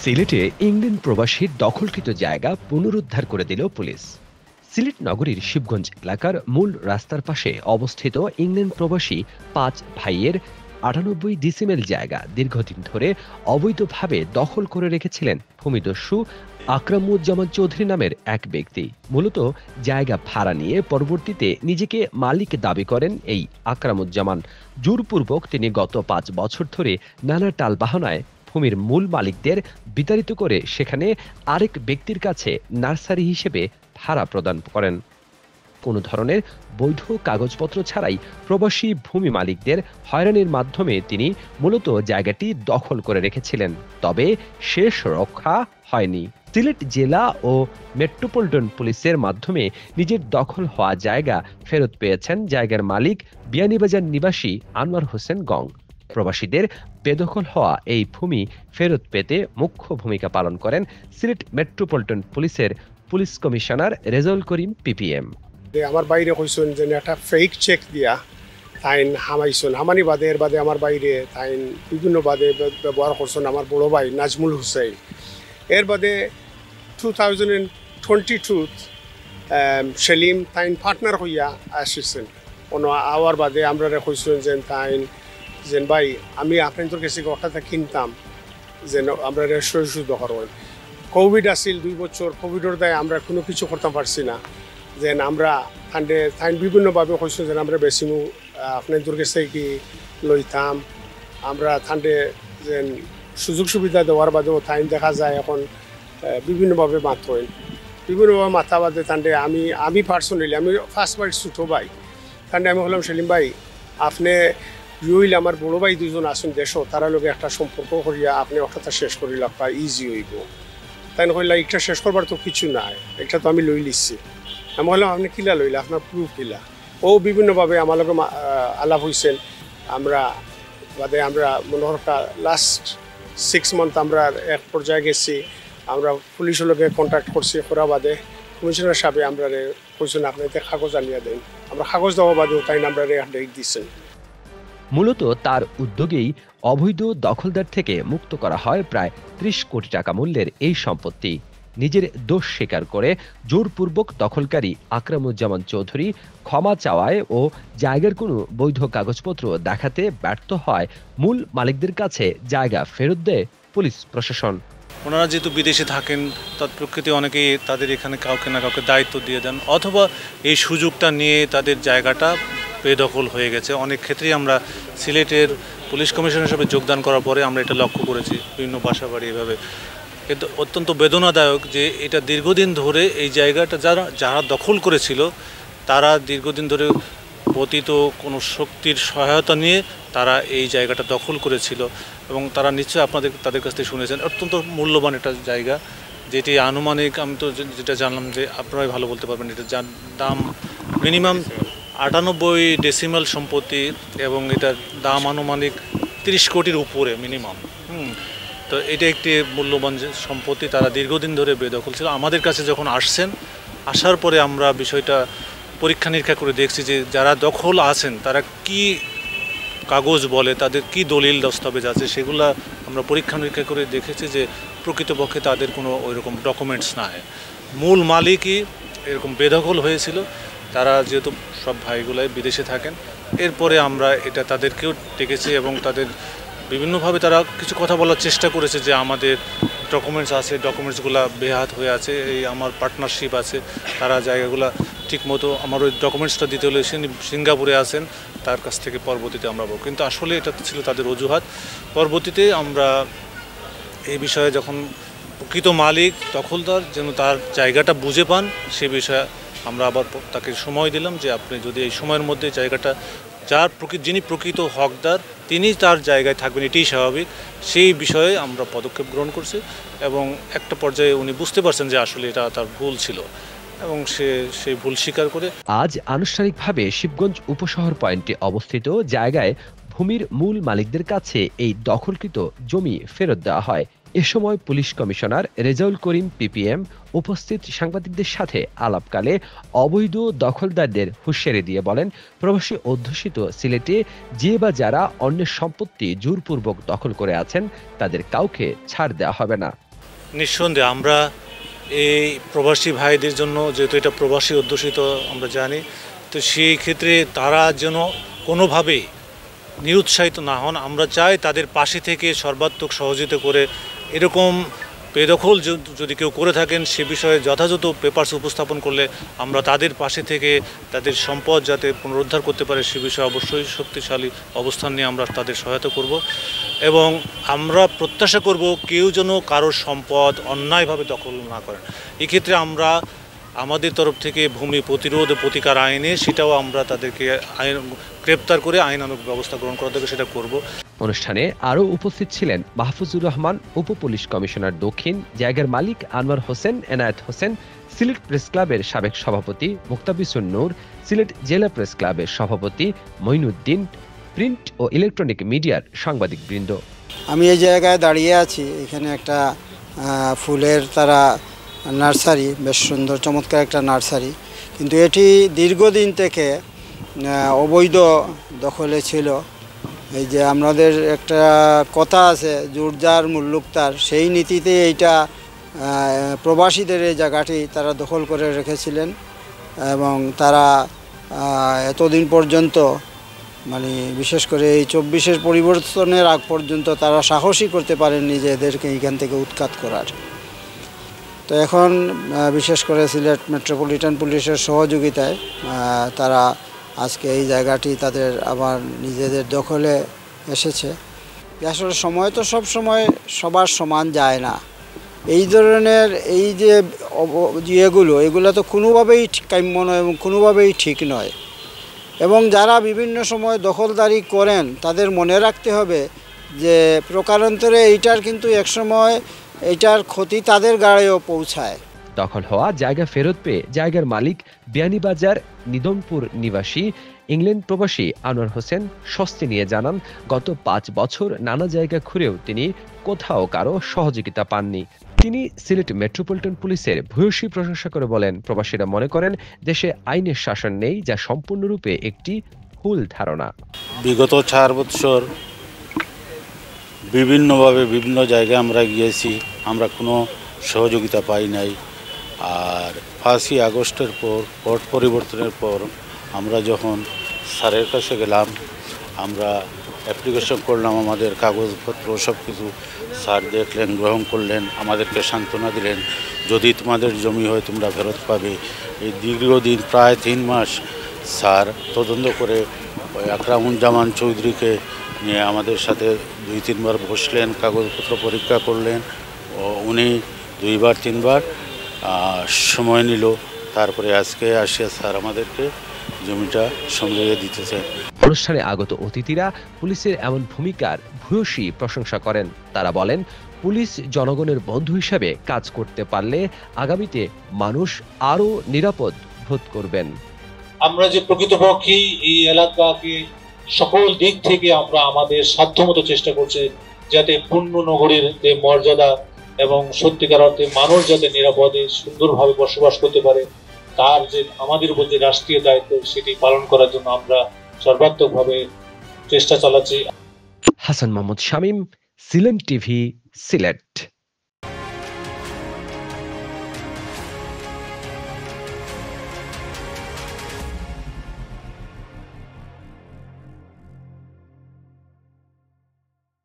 সিলেটে ইংল্যান্ড প্রবাসীর দখলকৃত জায়গা পুনরুদ্ধার করে দিল পুলিশ। সিলেট নগরীর শিবগঞ্জ এলাকার মূল রাস্তার পাশে অবস্থিত ইংল্যান্ড প্রবাসী ৫ ভাইয়ের ৯৮ ডিসিমেল জায়গা দীর্ঘদিন ধরে অবৈধভাবে দখল করে রেখেছিলেন ভূমিদস্যু আকরামুজ্জামান চৌধুরী নামের এক ব্যক্তি। মূলত জায়গা ভাড়া নিয়ে পরবর্তীতে নিজেকে মালিক দাবি করেন এই আকরামুজ্জামান। জোরপূর্বক তিনি গত ৫ বছর ধরে নানা টালবাহানায় ভূমির মূল মালিকদের বিতাড়িত করে সেখানে আরেক ব্যক্তির কাছে নার্সারি হিসেবে ভাড়া প্রদান করেন। কোনো ধরনের বৈধ কাগজপত্র ছাড়াই প্রবাসী ভূমি মালিকদের হয়রানির মাধ্যমে তিনি মূলত জায়গাটি দখল করে রেখেছিলেন। তবে শেষ রক্ষা হয়নি। সিলেট জেলা ও মেট্রোপলিটন পুলিশের মাধ্যমে নিজের দখল হওয়া জায়গা ফেরত পেয়েছেন জায়গার মালিক বিয়ানীবাজার নিবাসী আনোয়ার হোসেন গং। প্রবাসীদের বেদখল হওয়া এই ভূমি ফেরত পেতে মুখ্য ভূমিকা পালন করেন সিলেট মেট্রোপলিটন পুলিশের police commissioner Rezaul Karim PPM. আমার বাইরে কইছেন যে একটা ফেক চেক দিয়া তাইন হামাইছেন, হামানি বাদে এর বাদে আমার বাইরে তাইন বিভিন্ন বাদে ব্যবহার করছেন আমার বড় ভাই নাজমুল হুসাইন। এর বাদে 2022 সেলিম তাইন পার্টনার হইয়া আসিছেন। কোনো আওয়ার বাদে আমরা কইছেন যে তাইন যেন ভাই আমি আপনাদের কাছে কথাটা কিনতাম যেন আমরা শুদ্ধ করবেন। কোভিড আসিল 2 বছর, কোভিডের দায় আমরা কোনো কিছু করতে পারছি না। যেন আমরা থান্ডে তাইন বিভিন্নভাবে কইছেন যেন আমরা বেশি আপনাদের কাছে কি লইতাম। আমরা থান্ডে যেন সুযোগ সুবিধা দেওয়ার বাদেও তাইন দেখা যায় এখন বিভিন্নভাবে মাত হইন, বিভিন্নভাবে মাথা বাদে থান্ডে আমি পার্সোনালি আমি ফার্স্ট বার ছোটো ভাই থান্ডে আমি বললাম সেলিম ভাই আপনি ইউইল আমার বড় ভাই 2জন আসুন দেশ তারা লোক একটা সম্পর্ক করিয়া আপনি অর্থাৎ শেষ করি লাগবা ইজি হইব। তাই কইলা একটা শেষ করবার তো কিছু নাই, একটা তো আমি লই লিছি। আমি বললাম আপনি কিলা লইলা, আপনার প্রুফ কিলা। ও বিভিন্নভাবে আমার লোক আলাপ হয়েছেন। আমরা বাদে আমরা মনে হরটা লাস্ট 6 মান্থ আমরা এক পর্যায়ে গেছি। আমরা পুলিশের লোকে কন্ট্যাক্ট করছি, করা বাদে কমিশনার সাহেব আমরা কইছেন আপনি কাগজ আনিয়া দেন। আমরা কাগজ দেওয়া বাদেও তাই আমরা ডেট দিচ্ছেন। মূলত তার উদ্যোগেই অবৈধ দখলদার থেকে মুক্ত করা হয় প্রায় ৩০ কোটি টাকা মূল্যের এই সম্পত্তি। নিজের দোষ স্বীকার করে জোরপূর্বক দখলকারী আকরামুজ্জামান চৌধুরী ক্ষমা চাওয়ায় ও জায়গার কোনো বৈধ কাগজপত্র দেখাতে ব্যর্থ হয় মূল মালিকদের কাছে জায়গা ফেরত দেয় পুলিশ প্রশাসন। ওনারা যেহেতু বিদেশে থাকেন তার প্রকৃতি অনেকেই তাদের এখানে কাউকে না কাউকে দায়িত্ব দিয়ে দেন, অথবা এই সুযোগটা নিয়ে তাদের জায়গাটা বেদখল হয়ে গেছে। অনেক ক্ষেত্রেই আমরা সিলেটের পুলিশ কমিশনার হিসেবে যোগদান করার পরে আমরা এটা লক্ষ্য করেছি বিভিন্ন বাসাবাড়ি এভাবে। কিন্তু অত্যন্ত বেদনাদায়ক যে এটা দীর্ঘদিন ধরে এই জায়গাটা যারা দখল করেছিল তারা দীর্ঘদিন ধরে পতিত কোনো শক্তির সহায়তা নিয়ে তারা এই জায়গাটা দখল করেছিল এবং তারা নিশ্চয়ই তাদের কাছ থেকে শুনেছেন। অত্যন্ত মূল্যবান একটা জায়গা, যেটি আনুমানিক আমি তো যেটা জানলাম যে আপনারাই ভালো বলতে পারবেন, এটা যার দাম মিনিমাম ৯৮ ডেসিমাল সম্পত্তি এবং এটার দাম আনুমানিক ৩০ কোটির উপরে মিনিমাম। তো এটা একটি মূল্যবান সম্পত্তি, তারা দীর্ঘদিন ধরে বেদখল ছিল। আমাদের কাছে যখন আসার পরে আমরা বিষয়টা পরীক্ষা নিরীক্ষা করে দেখছি যে যারা দখল আছেন তারা কি কাগজ বলে, তাদের কি দলিল দস্তাবেজ আছে, সেগুলো আমরা পরীক্ষা নিরীক্ষা করে দেখেছি যে প্রকৃতপক্ষে তাদের কোনো ওইরকম ডকুমেন্টস নাই। মূল মালিকই এরকম বেদখল হয়েছিল। তারা যেহেতু সব ভাইগুলাই বিদেশে থাকেন, এরপরে আমরা এটা তাদেরকেও ডেকেছি এবং তাদের বিভিন্নভাবে তারা কিছু কথা বলার চেষ্টা করেছে যে আমাদের ডকুমেন্টস আছে, ডকুমেন্টসগুলো বেহাত হয়ে আছে, এই আমার পার্টনারশিপ আছে, তারা জায়গাগুলো ঠিকমতো আমার ওই ডকুমেন্টসটা দিতে হলে সিঙ্গাপুরে আছেন, তার কাছ থেকে পরবর্তীতে আমরা বলব। কিন্তু আসলে এটা ছিল তাদের অজুহাত। পরবর্তীতে আমরা এই বিষয়ে যখন প্রকৃত মালিক দখলদার যেন তার জায়গাটা বুঝে পান সে বিষয়ে আমরা আবার তাকে সময় দিলাম যে আপনি যদি এই সময়ের মধ্যে জায়গাটা যিনি প্রকৃত হকদার তিনি তার জায়গায় থাকবেন, এটাই স্বাভাবিক। সেই বিষয়ে আমরা পদক্ষেপ গ্রহণ করছি এবং একটা পর্যায়ে উনি বুঝতে পারছেন যে আসলে এটা তার ভুল ছিল এবং সেই ভুল স্বীকার করে আজ আনুষ্ঠানিকভাবে শিবগঞ্জ উপশহর পয়েন্টে অবস্থিত জায়গায় ভূমির মূল মালিকদের কাছে এই দখলকৃত জমি ফেরত দেওয়া হয়। এ সময় police commissioner Rezaul Karim PPM উপস্থিত সাংবাদিকদের সাথে আলাপকালে অবৈধ দখলদারদের হুঁশিয়ারি দিয়ে বলেন, প্রবাসী অধ্যুষিত সিলেটে যে বা যারা অন্যের সম্পত্তি জোরপূর্বক দখল করে আছেন তাদের কাউকে ছাড় দেওয়া হবে না। নিঃসন্দেহে আমরা এই প্রবাসী ভাইদের জন্য, যেহেতু এটা প্রবাসী অধ্যুষিত আমরা জানি, তো সেই ক্ষেত্রে তারা যেন কোনোভাবেই নিরুৎসাহিত না হন। আমরা চাই তাদের পাশে থেকে সর্বাত্মক সহযোগিতা করে এরকম বেদখল যদি কেউ করে থাকেন সে বিষয়ে যথাযথ পেপারস উপস্থাপন করলে আমরা তাদের পাশে থেকে তাদের সম্পদ যাতে পুনরুদ্ধার করতে পারে সে বিষয়ে অবশ্যই শক্তিশালী অবস্থান নিয়ে আমরা তাদের সহায়তা করব। এবং আমরা প্রত্যাশা করব কেউ যেন কারোর সম্পদ অন্যায়ভাবে দখল না করেন। এক্ষেত্রে আমরা আমাদের তরফ থেকে ভূমি প্রতিরোধ ও প্রতিকার আইনে সেটাও আমরা তাদেরকে গ্রেপ্তার করে আইনানুগ ব্যবস্থা গ্রহণ করা থেকে সেটা করব। অনুষ্ঠানে আরও উপস্থিত ছিলেন মাহফুজুর রহমান, উপপুলিশ কমিশনার দক্ষিণ, জায়গার মালিক আনোয়ার হোসেন, এনায়েত হোসেন, সিলেট প্রেস ক্লাবের সাবেক সভাপতি মুক্তাবিসুন নূর, সিলেট জেলা প্রেস ক্লাবের সভাপতি মঈনুদ্দিন, প্রিন্ট ও ইলেকট্রনিক মিডিয়ার সাংবাদিকবৃন্দ। আমি এই জায়গায় দাঁড়িয়ে আছি, এখানে একটা ফুলের তারা নার্সারি, বেশ সুন্দর চমৎকার একটা নার্সারি, কিন্তু এটি দীর্ঘদিন থেকে অবৈধ দখলে ছিল। এই যে আমাদের একটা কথা আছে, জোরজার মুল্লুকতার, সেই নীতিতে এইটা প্রবাসীদের এই জায়গাটি তারা দখল করে রেখেছিলেন এবং তারা এতদিন পর্যন্ত মানে বিশেষ করে এই 24-এর পরিবর্তনের আগ পর্যন্ত তারা সাহসই করতে পারেননি যে এদেরকে এইখান থেকে উৎখাত করার। তো এখন বিশেষ করে সিলেট মেট্রোপলিটন পুলিশের সহযোগিতায় তারা আজকে এই জায়গাটি তাদের আবার নিজেদের দখলে এসেছে। আসলে সময় তো সব সময় সবার সমান যায় না। এই ধরনের এই যে এগুলো তো কোনোভাবেই কাম্য নয় এবং কোনোভাবেই ঠিক নয়। এবং যারা বিভিন্ন সময় দখলদারি করেন তাদের মনে রাখতে হবে যে প্রকারান্তরে এইটার কিন্তু একসময় এইটার ক্ষতি তাদের গাড়েও পৌঁছায়। দখল হওয়া জায়গা ফেরত পেয়ে জায়গার মালিক বিয়ানীবাজার নিদমপুর নিবাসী ইংল্যান্ড প্রবাসী আনোয়ার হোসেন স্বস্তি নিয়ে জানান, গত 5 বছর নানা জায়গা ঘুরেও তিনি কোথাও কারো সহযোগিতা পাননি। তিনি সিলেট মেট্রোপলিটন পুলিশের ভূয়সী প্রশংসা করে বলেন, প্রবাসীরা মনে করেন দেশে আইনের শাসন নেই, যা সম্পূর্ণরূপে একটি ভুল ধারণা। বিগত 4 বছর বিভিন্নভাবে বিভিন্ন জায়গায় আমরা গিয়েছি, আমরা কোনো সহযোগিতা পাই নাই। আর 5ই আগস্টের পর পট পরিবর্তনের পর আমরা যখন স্যারের কাছে গেলাম, আমরা অ্যাপ্লিকেশন করলাম, আমাদের কাগজপত্র সব কিছু স্যার দেখলেন, গ্রহণ করলেন, আমাদেরকে সান্ত্বনা দিলেন, যদি তোমাদের জমি হয় তোমরা ফেরত পাবে। এই দীর্ঘদিন প্রায় 3 মাস স্যার তদন্ত করে আকরামুজ্জামান চৌধুরীকে নিয়ে আমাদের সাথে 2-3 বার বসলেন, কাগজপত্র পরীক্ষা করলেন। উনি 2-3 বার সময় নিল, তারপরে আজকে আসিয়া স্যার আমাদেরকে জমিটা সমঝে দিতেছে। অনুষ্ঠানে আগত অতিথিরা পুলিশের এমন ভূমিকার ভূয়সী প্রশংসা করেন। তারা বলেন, পুলিশ জনগণের বন্ধু হিসাবে কাজ করতে পারলে আগামীতে মানুষ আরও নিরাপদ বোধ করবেন। আমরা যে প্রকৃতপক্ষে এই এলাকাকে সকল দিক থেকে আমরা আমাদের সাধ্যমতো চেষ্টা করছি যাতে পূর্ণ নগরীর যে মর্যাদা এবং সত্যিকার অর্থে মানুষ যাতে নিরাপদে সুন্দরভাবে বসবাস করতে পারে, তার যে আমাদের উপর যে রাষ্ট্রীয় দায়িত্ব সেটি পালন করার জন্য আমরা সর্বাত্মকভাবে চেষ্টা চালাচ্ছি। হাসান মাহমুদ শামীম, সিলেট টিভি, সিলেট।